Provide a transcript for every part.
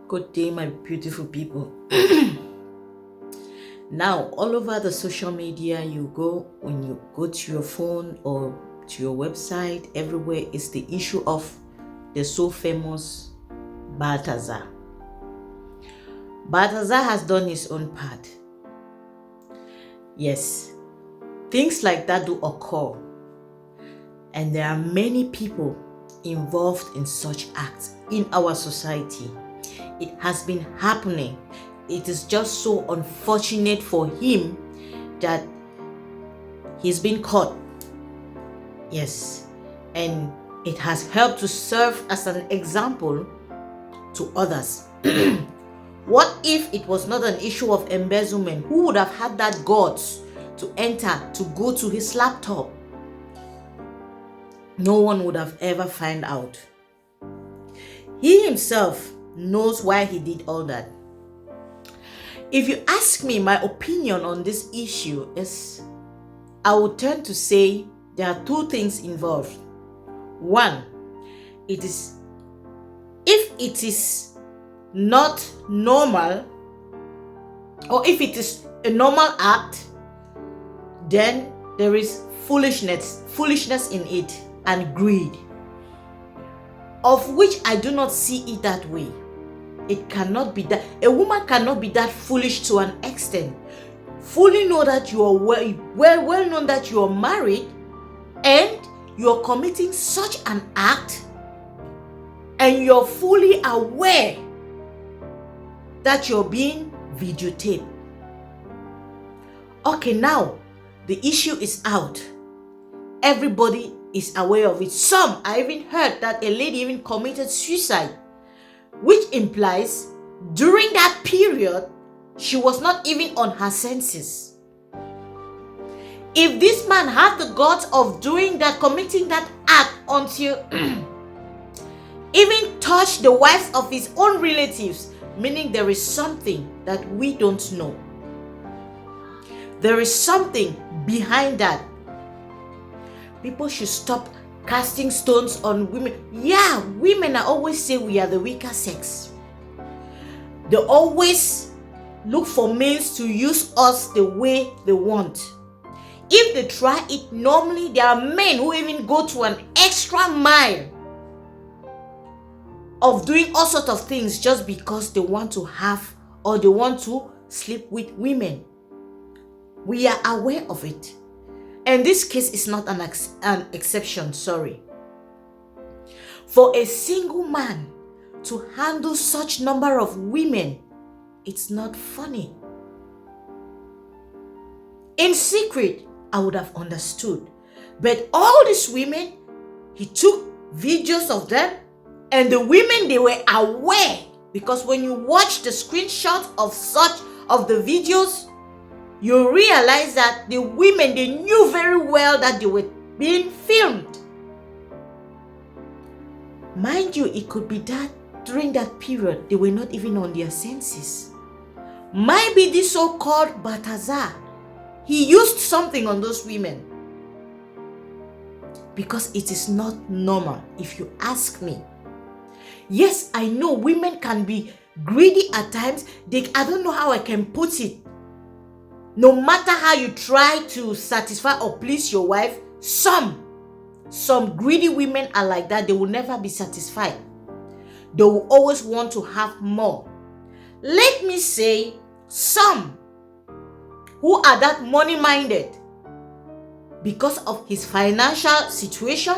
Good day, my beautiful people. Now, all over the social media when you go to your phone or to your website, everywhere is the issue of the so famous Balthasar. Balthasar has done his own part. Yes, things like that do occur, and there are many people involved in such acts in our society. It has been happening. It is just so unfortunate for him that he's been caught. Yes, and it has helped to serve as an example to others. What if it was not an issue of embezzlement? Who would have had that guts to enter, to go to his laptop? No one would have ever found out. He himself knows why he did all that. If you ask me, my opinion on this issue is, I would tend to say there are two things involved. One, if it is not normal, or if it is a normal act, then there is foolishness in it and greed, of which I do not see it that way. It cannot be that. A woman cannot be that foolish to an extent. Fully know that you are well known that you are married and you are committing such an act, and you're fully aware that you're being videotaped. Okay, now the issue is out. Everybody is aware of it. I even heard that a lady even committed suicide, which implies during that period she was not even on her senses. If this man had the guts of doing that, committing that act until even touch the wives of his own relatives, meaning there is something that we don't know. There is something behind that. People should stop casting stones on women. Yeah, women are always say we are the weaker sex. They always look for means to use us the way they want. If they try it, normally there are men who even go to an extra mile of doing all sorts of things just because they want to have or they want to sleep with women. We are aware of it. And this case is not an exception, sorry. For a single man to handle such number of women, it's not funny. In secret, I would have understood. But all these women, he took videos of them, and the women, they were aware. Because when you watch the screenshots of the videos, you realize that the women, they knew very well that they were being filmed. Mind you, it could be that during that period, they were not even on their senses. Might be this so-called Balthasar. He used something on those women. Because it is not normal, if you ask me. Yes, I know women can be greedy at times. I don't know how I can put it. No matter how you try to satisfy or please your wife, some greedy women are like that. They will never be satisfied. They will always want to have more. Let me say some who are that money-minded because of his financial situation.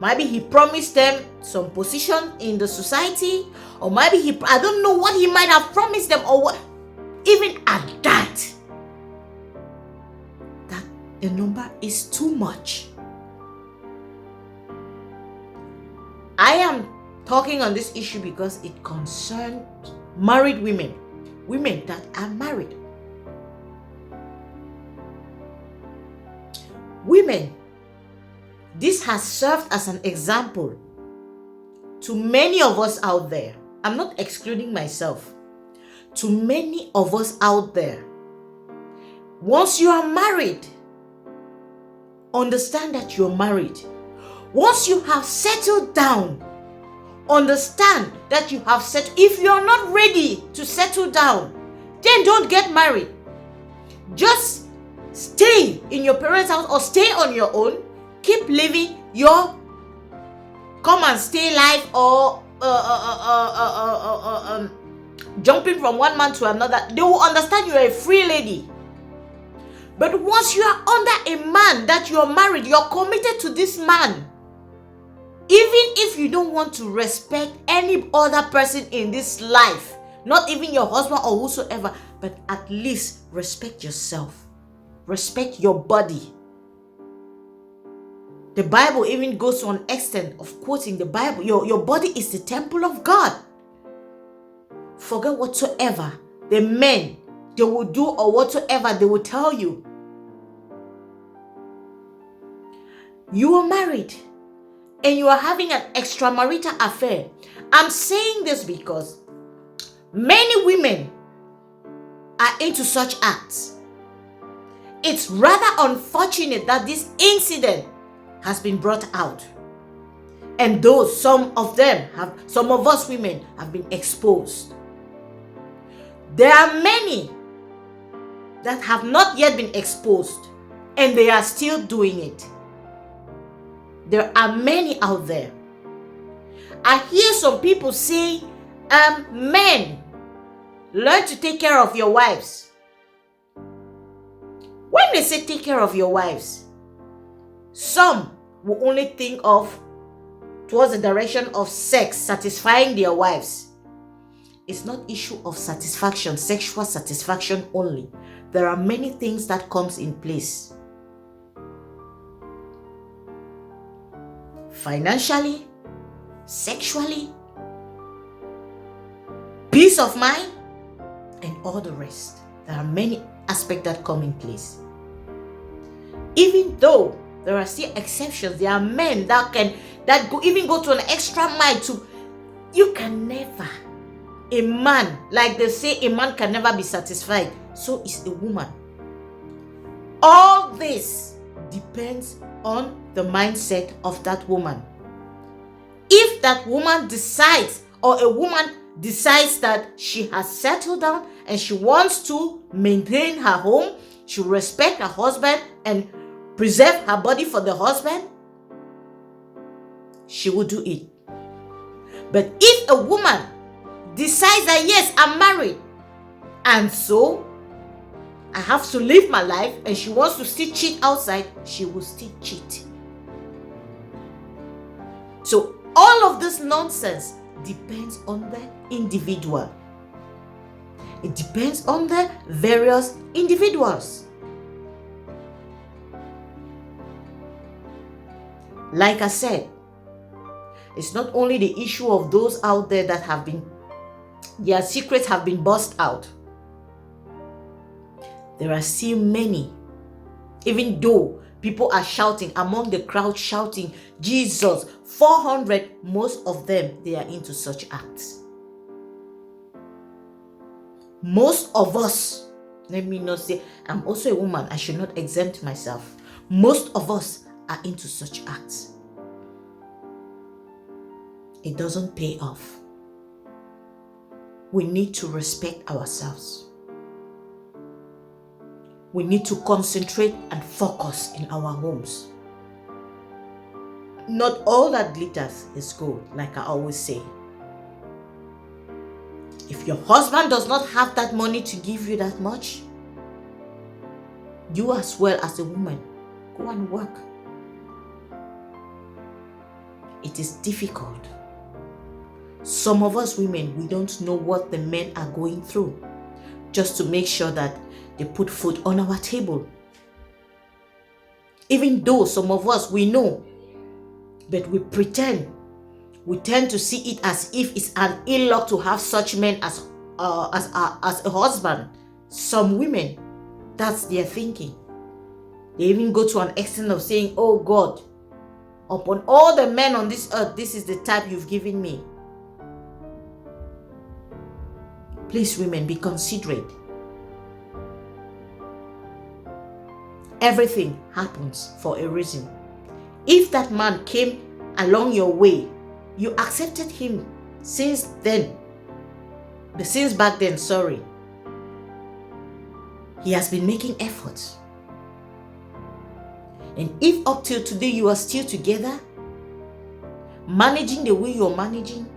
Maybe he promised them some position in the society, or maybe I don't know what he might have promised them, or what. Even at that the number is too much. I am talking on this issue because it concerns married women that are married. Women, this has served as an example to many of us out there. I'm not excluding myself. To many of us out there, once you are married, understand that you're married. Once you have settled down, Understand that you have settled. If you're not ready to settle down, then don't get married. Just stay in your parents' house or stay on your own. Keep living your come and stay life, or jumping from one man to another. They will understand you're a free lady. But once you are under a man that you're married, you're committed to this man. Even if you don't want to respect any other person in this life, not even your husband or whosoever, but at least respect yourself. Respect your body. The Bible even goes to an extent of quoting the Bible. Your body is the temple of God. Forget whatsoever the men they will do or whatsoever they will tell you. You are married and you are having an extramarital affair. I'm saying this because many women are into such acts. It's rather unfortunate that this incident has been brought out. And though some of us women have been exposed, there are many that have not yet been exposed and they are still doing it. There are many out there. I hear some people say, men, learn to take care of your wives. When they say take care of your wives, some will only think of towards the direction of sex, satisfying their wives. It's not issue of satisfaction, sexual satisfaction only. There are many things that comes in place. Financially, sexually, peace of mind, and all the rest. There are many aspects that come in place. Even though there are still exceptions, there are men that even go to an extra mile to. You can never. A man, like they say, a man can never be satisfied. So is a woman. All this depends on the mindset of that woman. If that woman decides, or a woman decides that she has settled down and she wants to maintain her home, she will respect her husband and preserve her body for the husband, she will do it. But if a woman decides that yes, I'm married and so I have to live my life, and she wants to still cheat outside, she will still cheat. So all of this nonsense depends on the individual. It depends on the various individuals. Like I said, it's not only the issue of those out there that have been, their secrets have been burst out. There are still many, even though people are shouting, among the crowd shouting, Jesus, 400, most of them, they are into such acts. Most of us, let me not say, I'm also a woman, I should not exempt myself. Most of us are into such acts. It doesn't pay off. We need to respect ourselves. We need to concentrate and focus in our homes. Not all that glitters is gold, like I always say. If your husband does not have that money to give you that much, you as well as a woman, go and work. It is difficult. Some of us women, we don't know what the men are going through just to make sure that they put food on our table. Even though some of us, we know, but we pretend. We tend to see it as if it's an ill luck to have such men as a husband. Some women, that's their thinking. They even go to an extent of saying, oh God, upon all the men on this earth, this is the type you've given me. Please, women, be considerate. Everything happens for a reason. If that man came along your way You accepted him since back then, sorry. He has been making efforts. And if up till today you are still together, managing the way you're managing,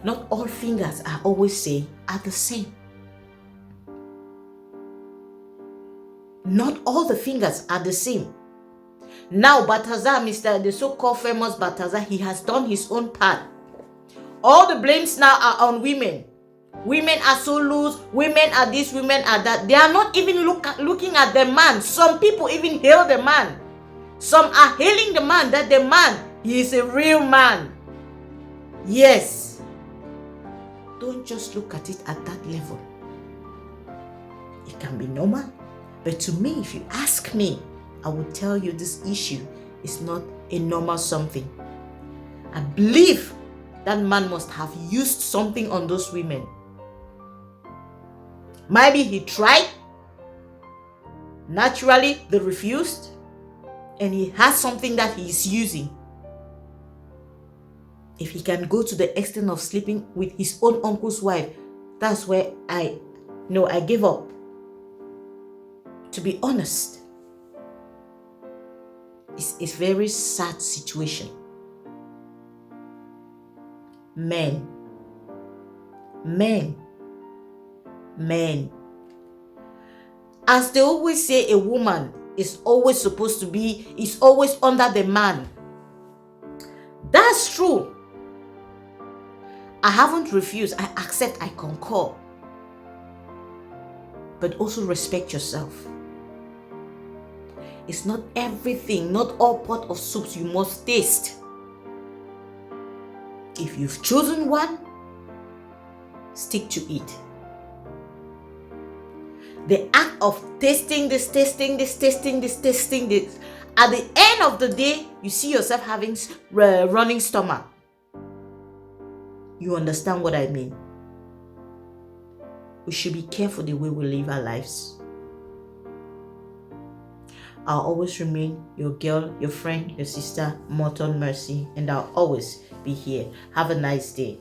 not all fingers, I always say, are the same. Not all the fingers are the same. Now, Balthasar, the so-called famous Balthasar, he has done his own part. All the blames now are on women. Women are so loose, women are this, women are that. They are not even looking at the man. Some people even hail the man. Some are hailing the man, that the man, he is a real man. Yes. Don't just look at it at that level. It can be normal. But to me, if you ask me, I will tell you this issue is not a normal something. I believe that man must have used something on those women. Maybe he tried. Naturally, they refused. And he has something that he is using. If he can go to the extent of sleeping with his own uncle's wife, that's where I gave up. To be honest, it's a very sad situation. Men. As they always say, a woman is always always under the man. That's true. I haven't refused. I accept, I concur. But also respect yourself. It's not everything, not all pot of soups you must taste. If you've chosen one, stick to it. The act of tasting this, at the end of the day, you see yourself having running stomach. You understand what I mean? We should be careful the way we live our lives. I'll always remain your girl, your friend, your sister, Morton Mercy, and I'll always be here. Have a nice day.